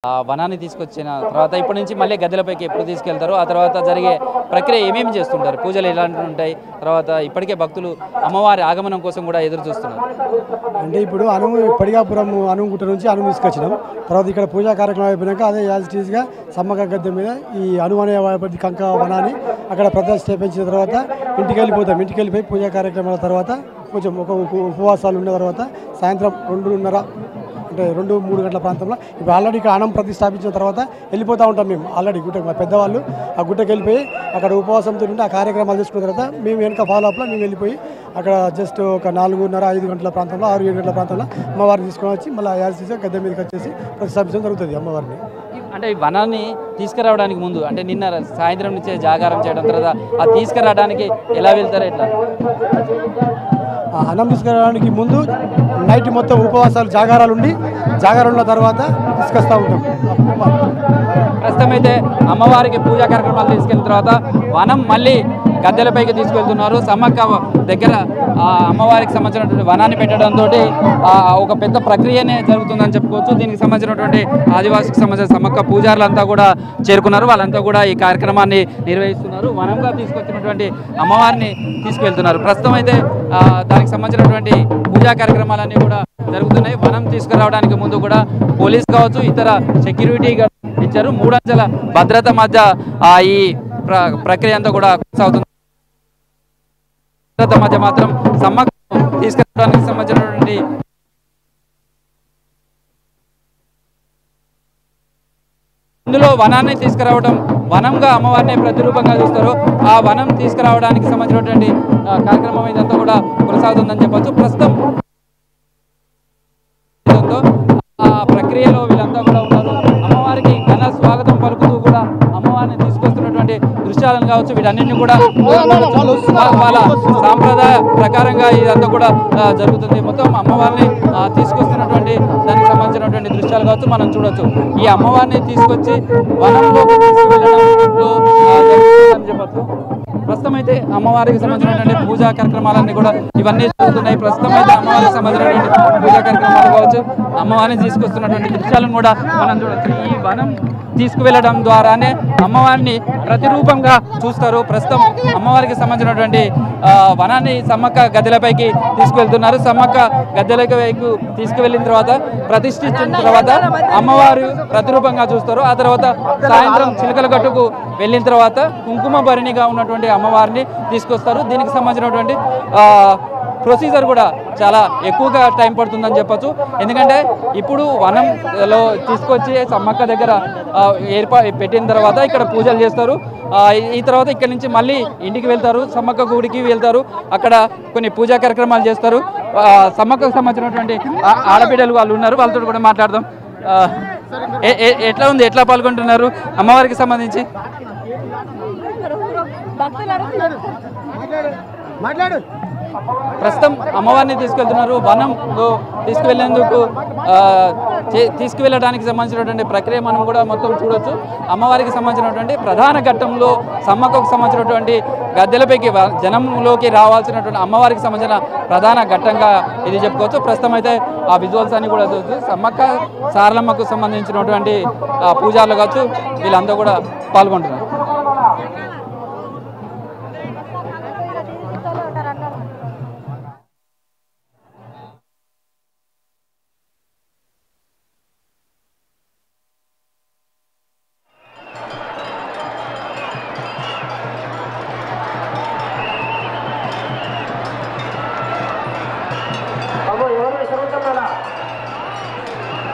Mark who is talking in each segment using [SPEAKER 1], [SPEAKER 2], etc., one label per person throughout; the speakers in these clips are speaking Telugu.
[SPEAKER 1] వనాన్ని తీసుకొచ్చిన తర్వాత ఇప్పటి నుంచి మళ్ళీ గద్దెలపైకి ఎప్పుడు తీసుకెళ్తారు, ఆ తర్వాత జరిగే ప్రక్రియ ఏమేమి చేస్తుంటారు, పూజలు ఎలాంటివి ఉంటాయి, తర్వాత ఇప్పటికే భక్తులు అమ్మవారి ఆగమనం కోసం కూడా ఎదురు చూస్తున్నారు.
[SPEAKER 2] అంటే ఇప్పుడు పడిగాపురం అనుగుట్ట నుంచి అను తీసుకొచ్చినాం. తర్వాత ఇక్కడ పూజా కార్యక్రమం అయిపోయినాక అదే యాజ్ టీజ్గా సమ్మక్క గద్దె మీద ఈ అనే కంక వనాన్ని అక్కడ ప్రదర్శించిన తర్వాత ఇంటికి వెళ్ళిపోతాం. ఇంటికి వెళ్ళిపోయి పూజా కార్యక్రమాల తర్వాత కొంచెం ఒక ఉపవాసాలు ఉన్న తర్వాత సాయంత్రం 2:30 అంటే 2-3 గంటల ప్రాంతంలో ఇప్పుడు ఆల్రెడీ ఇక్కడ అన్నం ప్రతిష్టాపించిన తర్వాత వెళ్ళిపోతూ ఉంటాం. మేము ఆల్రెడీ గుట్ట మా పెద్దవాళ్ళు ఆ గుట్టకి వెళ్ళిపోయి అక్కడ ఉపవాసంతో ఉండి ఆ కార్యక్రమాలు చేసుకున్న తర్వాత మేము వెనక ఫాలోఅప్లో మేము వెళ్ళిపోయి అక్కడ జస్ట్ ఒక 4:30-5 గంటల ప్రాంతంలో 6-7 గంటల ప్రాంతంలో అమ్మవారిని తీసుకొని వచ్చి మళ్ళీ యాల్సీగా గద్దె మీదకి వచ్చేసి ప్రతిష్టాపించడం జరుగుతుంది అమ్మవారిని.
[SPEAKER 1] అంటే ఈ వనాన్ని తీసుకురావడానికి ముందు అంటే నిన్న సాయంత్రం నుంచే జాగారం చేయడం తర్వాత ఆ తీసుకురావడానికి ఎలా వెళ్తారు, ఎట్లా?
[SPEAKER 2] అన్నం తీసుకురావడానికి ముందు నైట్ మొత్తం ఉపవాసాలు జాగారాలు ఉండి జాగారాల తర్వాత తీసుకొస్తూ ఉంటాం.
[SPEAKER 1] ప్రస్తుతం అయితే అమ్మవారికి పూజా కార్యక్రమాలు తీసుకెళ్ళిన తర్వాత వనం మళ్ళీ గద్దెలపైకి తీసుకెళ్తున్నారు. సమ్మక్క దగ్గర అమ్మవారికి సంబంధించినటువంటి వనాన్ని పెట్టడంతో ఒక పెద్ద ప్రక్రియనే జరుగుతుందని చెప్పుకోవచ్చు. దీనికి సంబంధించినటువంటి ఆదివాసికి సంబంధించిన సమ్మక్క పూజారులంతా కూడా చేరుకున్నారు. వాళ్ళంతా కూడా ఈ కార్యక్రమాన్ని నిర్వహిస్తున్నారు. వనంగా తీసుకొచ్చినటువంటి అమ్మవారిని తీసుకువెళ్తున్నారు. ప్రస్తుతం అయితే దానికి సంబంధించినటువంటి పూజా కార్యక్రమాలన్నీ కూడా జరుగుతున్నాయి. వనం తీసుకురావడానికి ముందు కూడా పోలీస్ కావచ్చు, ఇతర సెక్యూరిటీ ఇచ్చారు. 3 అంచెల భద్రత మధ్య ఈ ప్రక్రియ అంతా కూడా కొనసాగుతుంది. భద్రత మధ్య మాత్రం సమ్మక్క తీసుకురావడానికి సంబంధించినటువంటి ఇందులో వనాన్ని తీసుకురావడం, వనంగా అమ్మవారిని ప్రతిరూపంగా చూస్తారు. ఆ వనం తీసుకురావడానికి సంబంధించినటువంటి కార్యక్రమం ఇదంతా కూడా కొనసాగుతుందని చెప్పచ్చు. ప్రస్తుతం ఆ ప్రక్రియలో వీళ్ళంతా కూడా ఉన్నారు. అమ్మవారికి ఘన స్వాగతం పలుకుతూ కూడా అమ్మవారిని తీసుకొస్తున్నటువంటి దృశ్యాలను కావచ్చు, వీటన్నింటినీ కూడా వాళ్ళ సాంప్రదాయ ప్రకారంగా ఇదంతా కూడా జరుగుతుంది. మొత్తం అమ్మవారిని తీసుకొస్తున్నటువంటి దానికి సంబంధించినటువంటి దృశ్యాలు కావచ్చు మనం చూడొచ్చు. ఈ అమ్మవారిని తీసుకొచ్చి వనంలో తీసుకువెళ్ళడంలో జరుగుతుందని చెప్పచ్చు. ప్రస్తుతం అయితే అమ్మవారికి సంబంధించినటువంటి పూజా కార్యక్రమాలన్నీ కూడా ఇవన్నీ జరుగుతున్నాయి. ప్రస్తుతం అయితే అమ్మవారికి సంబంధించినటువంటి పూజా కార్యక్రమాలు కావచ్చు, అమ్మవారిని తీసుకొస్తున్నటువంటి దృశ్యాలను కూడా మనం చూడవచ్చు. ఈ వనం తీసుకువెళ్ళడం ద్వారానే అమ్మవారిని ప్రతిరూపంగా చూస్తారు. ప్రస్తుతం అమ్మవారికి సంబంధించినటువంటి వనాన్ని సమ్మక్క గద్దెలపైకి తీసుకువెళ్తున్నారు. సమ్మక్క గద్దెలపైకి తీసుకువెళ్ళిన తర్వాత ప్రతిష్ఠించిన తర్వాత అమ్మవారు ప్రతిరూపంగా చూస్తారు. ఆ తర్వాత సాయంత్రం చిలకల గట్టుకు వెళ్ళిన తర్వాత కుంకుమ భరణిగా ఉన్నటువంటి అమ్మవారిని తీసుకొస్తారు. దీనికి సంబంధించినటువంటి ప్రొసీజర్ కూడా చాలా ఎక్కువగా టైం పడుతుందని చెప్పచ్చు. ఎందుకంటే ఇప్పుడు వనంలో తీసుకొచ్చి సమ్మక్క దగ్గర పెట్టిన తర్వాత ఇక్కడ పూజలు చేస్తారు. ఈ తర్వాత ఇక్కడ నుంచి మళ్ళీ ఇంటికి వెళ్తారు, సమ్మక్క గుడికి వెళ్తారు. అక్కడ కొన్ని పూజా కార్యక్రమాలు చేస్తారు. సమ్మక్కకు సంబంధించినటువంటి ఆడబిడ్డలు వాళ్ళు ఉన్నారు, వాళ్ళతో కూడా మాట్లాడదాం. ఎట్లా ఉంది, ఎట్లా పాల్గొంటున్నారు అమ్మవారికి సంబంధించి? ప్రస్తుతం అమ్మవారిని తీసుకెళ్తున్నారు. వనంలో తీసుకువెళ్ళడానికి సంబంధించినటువంటి ప్రక్రియ మనం కూడా మొత్తం చూడొచ్చు. అమ్మవారికి సంబంధించినటువంటి ప్రధాన ఘట్టంలో సమ్మక్కకు సంబంధించినటువంటి గద్దెలపైకి జనంలోకి రావాల్సినటువంటి అమ్మవారికి సంబంధించిన ప్రధాన ఘట్టంగా ఇది చెప్పుకోవచ్చు. ప్రస్తుతం అయితే ఆ విజువల్స్ అన్ని కూడా చూడొచ్చు. సమ్మక్క సారలమ్మకు సంబంధించినటువంటి పూజారులు కావచ్చు, వీళ్ళంతా కూడా పాల్గొంటున్నారు.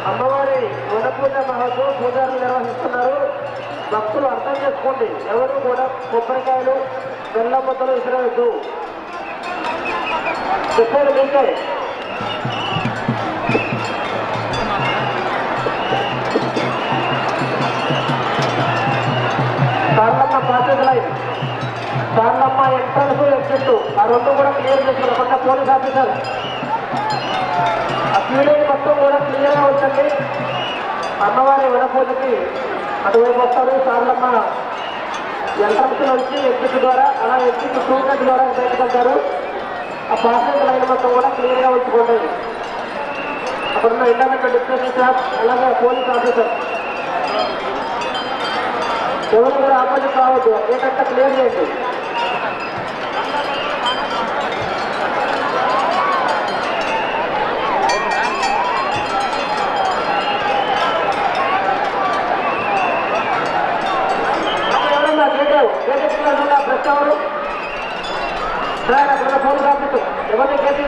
[SPEAKER 3] అమ్మవారి వనపూజ మహోత్సవం పూజారులు నిర్వహిస్తున్నారు. భక్తులు అర్థం చేసుకోండి, ఎవరు కూడా కొబ్బరికాయలు బెల్లం ముద్దలు విసిరవద్దు. చెప్పేది మీకే. Sarlamma passes line, Sarlamma entrance exit ఆ రెండు కూడా క్లియర్ చేస్తున్నారు. కొత్త పోలీస్ ఆఫీసర్ ఆ క్యూలైన్ మొత్తం కూడా క్లియర్గా ఉంటుంది. అమ్మవారి వనపూజకి అటువైపు వస్తారు. సార్లమ్మ ఎంట్రన్స్ వచ్చి ఎగ్జిట్ ద్వారా అలా ఎగ్జిట్ 2 గేట్ ద్వారా బయటకు వెళ్తారు. ఆ పాసెస్ లైన్ మొత్తం కూడా క్లియర్గా ఉంచుకోండి. అక్కడున్న ఇంటర్నెట్ డిస్కషన్ స్టాఫ్ అలాగే పోలీస్ ఆఫీసర్ ఎవరు కూడా ఆపోజిట్ రావద్దు, ఏంటంటే క్లియర్ చేయండి. ఎవరన్నా గేట్ ప్రశ్న ఎవరు సార్ అక్కడ పోలీస్ ఆఫీసు ఎవరిని గేట్